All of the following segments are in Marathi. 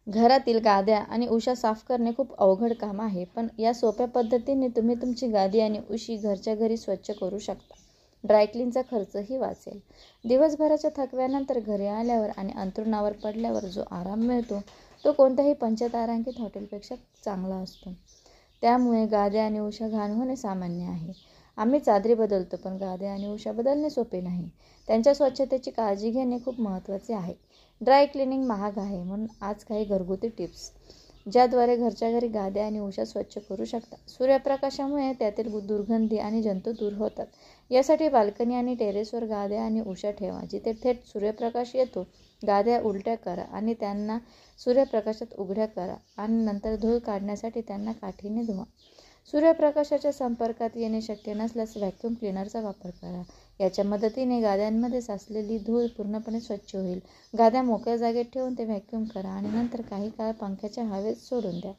घरातील गाद्या आणि उशा साफ करणे खूप अवघड काम आहे, पण या सोप्या पद्धतीने तुम्ही तुमची गादी आणि उशी घरच्या घरी स्वच्छ करू शकता. ड्रायक्लीनचा खर्चही वाचेल. दिवसभराच्या थकव्यानंतर घरी आल्यावर आणि अंथरुणावर पडल्यावर जो आराम मिळतो तो कोणत्याही पंचतारांकित हॉटेलपेक्षा चांगला असतो. त्यामुळे गाद्या आणि उशा घाण होणे सामान्य आहे. आम्ही चादरी बदलतो, पण गाद्या आणि उशा बदलणे सोपे नाही. त्यांच्या स्वच्छतेची काळजी घेणे खूप महत्त्वाचे आहे. ड्राय क्लिनिंग महाग आहे, म्हणून आज काही घरगुती टिप्स ज्याद्वारे घरच्या घरी गाद्या आणि उशा स्वच्छ करू शकता. सूर्यप्रकाशामुळे त्यातील दुर्गंधी आणि जंतू दूर होतात. यासाठी बाल्कनी आणि टेरेसवर गाद्या आणि उशा ठेवा, जिथे थेट सूर्यप्रकाश येतो. गाद्या उलट्या करा आणि त्यांना सूर्यप्रकाशात उघड्या करा आणि नंतर धूळ काढण्यासाठी त्यांना काठीने धुवा. सूर्यप्रकाशाच्या संपर्कात येणे शक्य नसल्यास व्हॅक्यूम क्लीनरचा वापर करा. याच्या मदतीने गाद्यांमध्ये साचलेली धूळ पूर्णपणे स्वच्छ होईल. गाद्या मोकळ्या जागेत ठेवून ते व्हॅक्यूम करा आणि नंतर काही काळ पंख्याच्या हवेत सोडून द्या.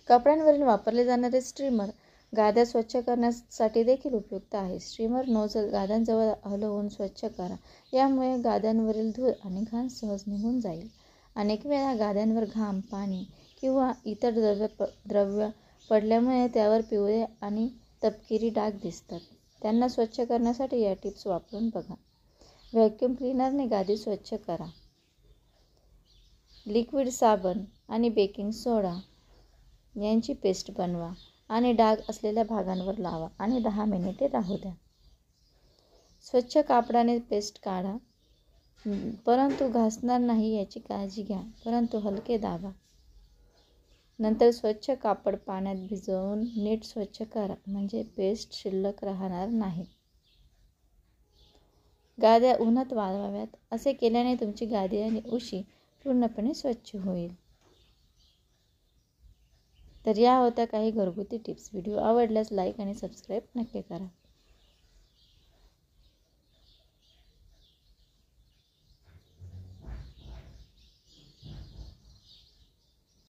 कपड्यांवरील वापरले जाणारे स्ट्रीमर गाद्या स्वच्छ करण्यासाठी देखील उपयुक्त आहे. स्ट्रीमर नोझल गाद्यांजवळ हलवून स्वच्छ करा. यामुळे गाद्यांवरील धूळ आणि घाण सहज निघून जाईल. अनेक वेळा गाद्यांवर घाम, पाणी किंवा इतर द्रव्य पडल्यामुळे त्यावर पिवळे आणि तपकिरी डाग दिसतात. त्यांना स्वच्छ करण्यासाठी या टिप्स वापरून बघा. व्हॅक्यूम क्लीनरने गादी स्वच्छ करा. लिक्विड साबण आणि बेकिंग सोडा यांची पेस्ट बनवा आणि डाग असलेल्या भागांवर लावा आणि 10 मिनिटे राहू द्या. स्वच्छ कापडाने पेस्ट काढा, परंतु घासणार नाही याची काळजी घ्या, परंतु हलके दाबा. नंतर स्वच्छ कापड पाण्यात भिजवून नीट स्वच्छ करा, म्हणजे पेस्ट शिल्लक राहणार नाही. गाद्या उन्हात वाळवाव्यात. असे केल्याने तुमची गादी आणि उशी पूर्णपणे स्वच्छ होईल. तर या होत्या काही घरगुती टिप्स. व्हिडिओ आवडल्यास लाईक आणि सबस्क्राईब नक्की करा.